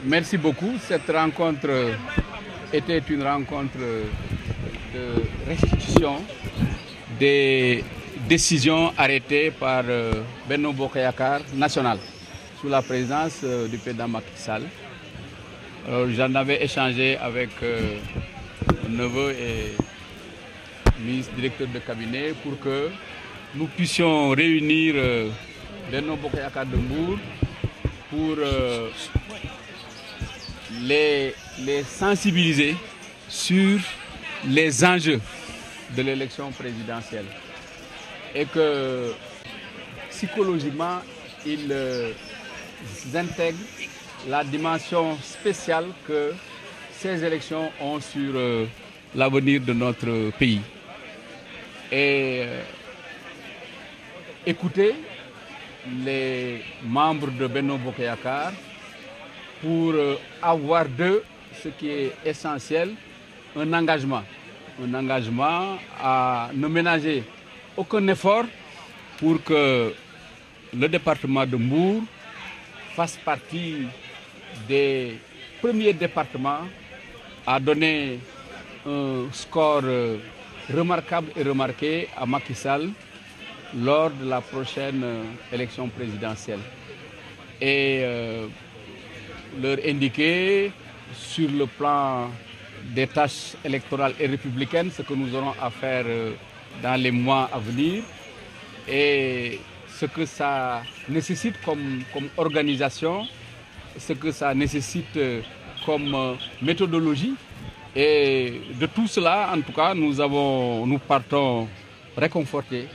Merci beaucoup. Cette rencontre était une rencontre de restitution des décisions arrêtées par Benno Bokk Yakaar national sous la présidence du président Macky Sall. J'en avais échangé avec mon neveu et ministre directeur de cabinet pour que nous puissions réunir Benno Bokk Yakaar de Mbour pour les sensibiliser sur les enjeux de l'élection présidentielle et que psychologiquement ils intègrent la dimension spéciale que ces élections ont sur l'avenir de notre pays. Et écouter les membres de Benno Bokk Yakaar pour avoir d'eux ce qui est essentiel, un engagement à ne ménager aucun effort pour que le département de Mbour fasse partie des premiers départements à donner un score remarquable et remarqué à Macky Sall lors de la prochaine élection présidentielle. Et leur indiquer sur le plan des tâches électorales et républicaines ce que nous aurons à faire dans les mois à venir et ce que ça nécessite comme organisation, ce que ça nécessite comme méthodologie. Et de tout cela, en tout cas, nous partons réconfortés,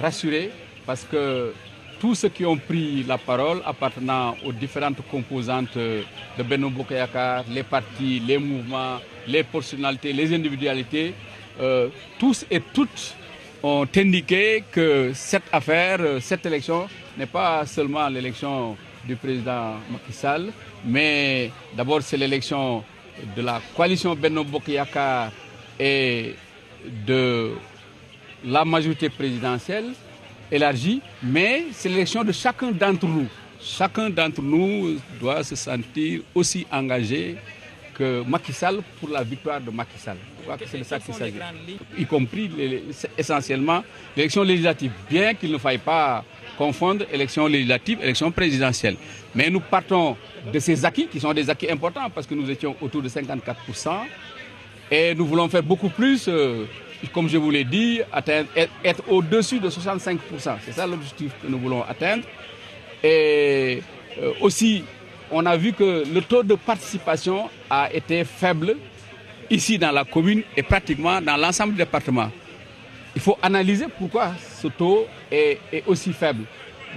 rassurés, parce que tous ceux qui ont pris la parole appartenant aux différentes composantes de Benno Bokk Yakaar, les partis, les mouvements, les personnalités, les individualités, tous et toutes ont indiqué que cette affaire, cette élection n'est pas seulement l'élection du président Macky Sall, mais d'abord c'est l'élection de la coalition Benno Bokk Yakaar et de la majorité présidentielle élargie, mais c'est l'élection de chacun d'entre nous. Chacun d'entre nous doit se sentir aussi engagé que Macky Sall pour la victoire de Macky Sall. Je crois que c'est de ça qu'il s'agit. Y compris essentiellement l'élection législative, bien qu'il ne faille pas confondre élection législative et élection présidentielle. Mais nous partons de ces acquis qui sont des acquis importants parce que nous étions autour de 54% et nous voulons faire beaucoup plus. Comme je vous l'ai dit, être au-dessus de 65%. C'est ça l'objectif que nous voulons atteindre. Et aussi, on a vu que le taux de participation a été faible ici dans la commune et pratiquement dans l'ensemble du département. Il faut analyser pourquoi ce taux est aussi faible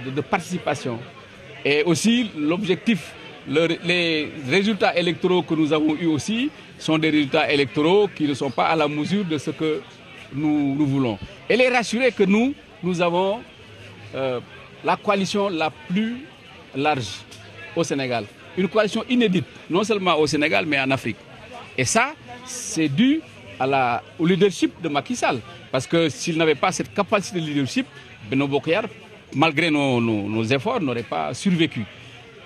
de participation. Et aussi, l'objectif, les résultats électoraux que nous avons eus aussi sont des résultats électoraux qui ne sont pas à la mesure de ce que nous voulons. Et les rassurer que nous avons la coalition la plus large au Sénégal. Une coalition inédite, non seulement au Sénégal, mais en Afrique. Et ça, c'est dû au leadership de Macky Sall. Parce que s'il n'avait pas cette capacité de leadership, Benno Bokk Yakaar, malgré nos efforts, n'aurait pas survécu.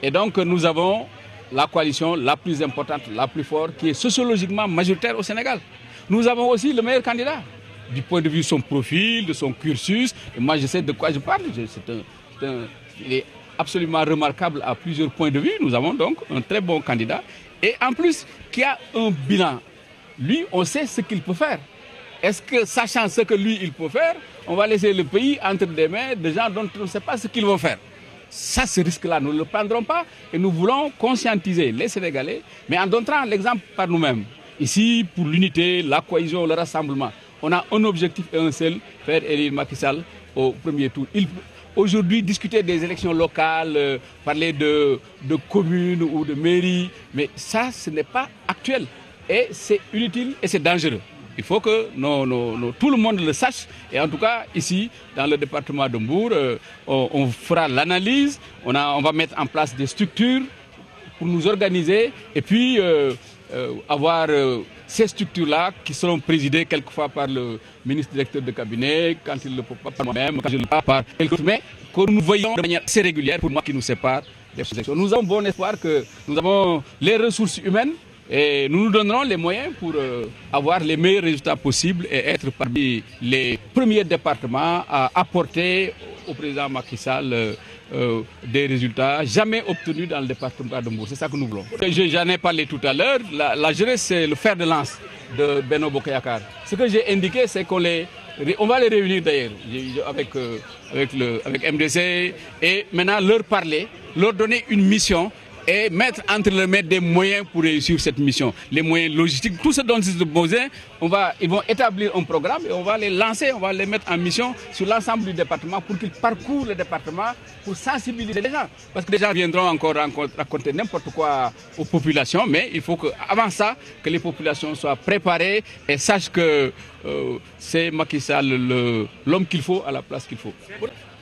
Et donc, nous avons la coalition la plus importante, la plus forte, qui est sociologiquement majoritaire au Sénégal. Nous avons aussi le meilleur candidat, du point de vue de son profil, de son cursus. Et moi, je sais de quoi je parle. Il est absolument remarquable à plusieurs points de vue. Nous avons donc un très bon candidat. Et en plus, qui a un bilan. Lui, on sait ce qu'il peut faire. Est-ce que, sachant ce que lui, il peut faire, on va laisser le pays entre des mains de gens dont on ne sait pas ce qu'ils vont faire? Ça, ce risque-là, nous ne le prendrons pas. Et nous voulons conscientiser les Sénégalais, mais en donnant l'exemple par nous-mêmes. Ici, pour l'unité, la cohésion, le rassemblement, on a un objectif et un seul, faire élire Macky Sall au premier tour. Aujourd'hui, discuter des élections locales, parler de communes ou de mairies, mais ça, ce n'est pas actuel. Et c'est inutile et c'est dangereux. Il faut que tout le monde le sache. Et en tout cas, ici, dans le département de Mbour, on fera l'analyse, on va mettre en place des structures pour nous organiser et puis avoir ces structures-là qui seront présidées quelquefois par le ministre directeur de cabinet, quand il ne le peut pas par moi-même, quand je ne le peux pas par quelqu'un d'autre, mais que nous voyons de manière assez régulière pour moi qui nous sépare les élections. Nous avons bon espoir que nous avons les ressources humaines et nous nous donnerons les moyens pour avoir les meilleurs résultats possibles et être parmi les premiers départements à apporter au président Macky Sall des résultats jamais obtenus dans le département de Mbour. C'est ça que nous voulons. J'en ai parlé tout à l'heure. La jeunesse, c'est le fer de lance de Benno Bokk Yakaar. Ce que j'ai indiqué, c'est qu'on va les réunir d'ailleurs avec MDC et maintenant leur parler, leur donner une mission et mettre entre les mains des moyens pour réussir cette mission. Les moyens logistiques, tout ce dont ils ont besoin, ils vont établir un programme et on va les lancer, on va les mettre en mission sur l'ensemble du département pour qu'ils parcourent le département pour sensibiliser les gens. Parce que les gens viendront encore raconter n'importe quoi aux populations, mais il faut qu'avant ça, que les populations soient préparées et sachent que c'est Macky Sall l'homme qu'il faut à la place qu'il faut.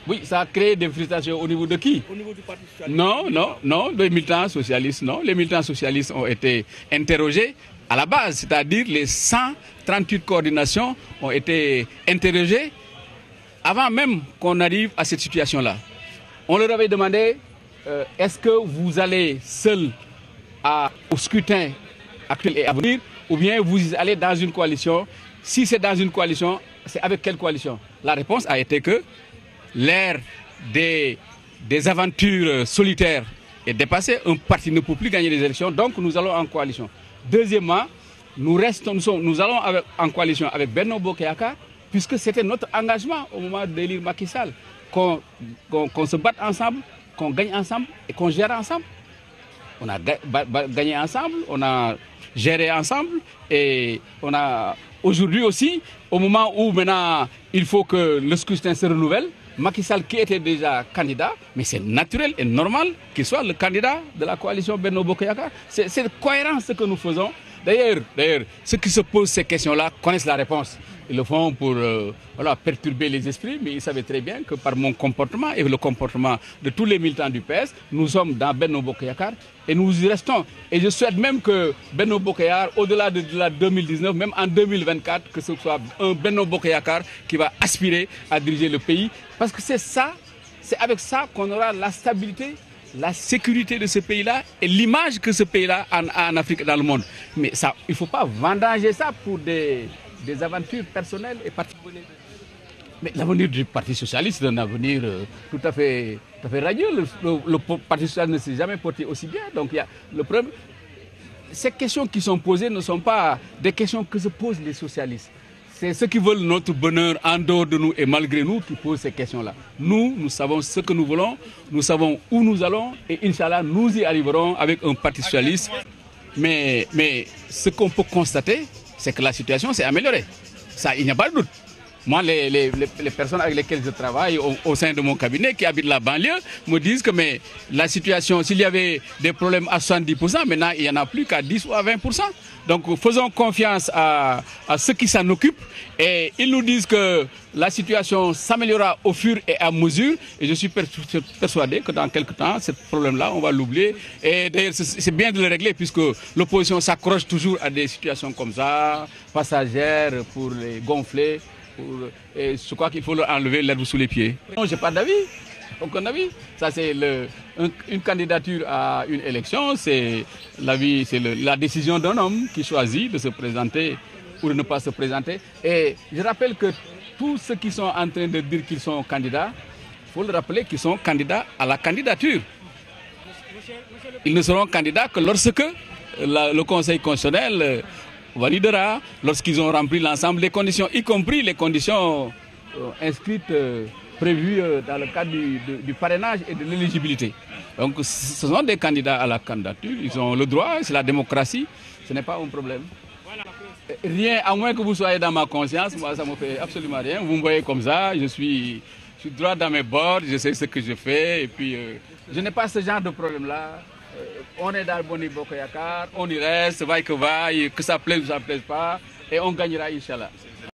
Oui, ça a créé des frustrations au niveau de qui? Au niveau du Parti socialiste? Non, les militants socialistes, non. Les militants socialistes ont été interrogés à la base, c'est-à-dire les 138 coordinations ont été interrogées avant même qu'on arrive à cette situation-là. On leur avait demandé, est-ce que vous allez seul au scrutin actuel et à venir, ou bien vous allez dans une coalition? Si c'est dans une coalition, c'est avec quelle coalition? La réponse a été que l'ère des aventures solitaires est dépassée. Un parti ne peut plus gagner des élections, donc nous allons en coalition. Deuxièmement, nous allons en coalition avec Benno Bokk Yakaar, puisque c'était notre engagement au moment d'élire Macky Sall, qu'on se batte ensemble, qu'on gagne ensemble et qu'on gère ensemble. On a gagné ensemble, on a géré ensemble et on a aujourd'hui aussi, au moment où maintenant il faut que le scrutin se renouvelle, Macky Sall qui était déjà candidat, mais c'est naturel et normal qu'il soit le candidat de la coalition Benno Bokk Yakaar. C'est cohérent ce que nous faisons. D'ailleurs, ceux qui se posent ces questions-là connaissent la réponse. Ils le font pour perturber les esprits, mais ils savaient très bien que par mon comportement et le comportement de tous les militants du PS, nous sommes dans Benno Bokk Yakaar et nous y restons. Et je souhaite même que Benno Bokk Yakaar, au-delà de la 2019, même en 2024, que ce soit un Benno Bokk Yakaar qui va aspirer à diriger le pays. Parce que c'est avec ça qu'on aura la stabilité, la sécurité de ce pays-là et l'image que ce pays-là a en Afrique et dans le monde. Mais ça, il ne faut pas vendanger ça pour des aventures personnelles et particulières. Mais l'avenir du Parti socialiste est un avenir tout à fait radieux. Le Parti socialiste ne s'est jamais porté aussi bien. Donc il y a le problème. Ces questions qui sont posées ne sont pas des questions que se posent les socialistes. C'est ceux qui veulent notre bonheur en dehors de nous et malgré nous qui posent ces questions-là. Nous savons ce que nous voulons, nous savons où nous allons et Inch'Allah, nous y arriverons avec un Parti socialiste. Mais ce qu'on peut constater, c'est que la situation s'est améliorée. Ça, il n'y a pas de doute. Moi, les personnes avec lesquelles je travaille au sein de mon cabinet, qui habitent la banlieue, me disent que la situation, s'il y avait des problèmes à 70%, maintenant, il n'y en a plus qu'à 10 ou à 20%. Donc, faisons confiance à ceux qui s'en occupent. Et ils nous disent que la situation s'améliorera au fur et à mesure. Et je suis persuadé que dans quelques temps, ce problème-là, on va l'oublier. Et d'ailleurs, c'est bien de le régler, puisque l'opposition s'accroche toujours à des situations comme ça, passagères, pour les gonfler. Et je crois qu'il faut leur enlever l'herbe sous les pieds. Non, je n'ai pas d'avis, aucun avis. Ça, c'est une candidature à une élection, c'est la décision d'un homme qui choisit de se présenter ou de ne pas se présenter. Et je rappelle que tous ceux qui sont en train de dire qu'ils sont candidats, il faut le rappeler qu'ils sont candidats à la candidature. Ils ne seront candidats que lorsque le Conseil constitutionnel validera, lorsqu'ils ont rempli l'ensemble des conditions, y compris les conditions inscrites, prévues dans le cadre du parrainage et de l'éligibilité. Donc ce sont des candidats à la candidature, ils ont le droit, c'est la démocratie, ce n'est pas un problème. Rien, à moins que vous soyez dans ma conscience, moi ça ne me fait absolument rien. Vous me voyez comme ça, je suis droit dans mes bords, je sais ce que je fais, et puis je n'ai pas ce genre de problème-là. On est dans le Benno Bokk Yakaar, on y reste, vaille que vaille, que ça plaise ou ça ne plaise pas, et on gagnera, Inch'Allah.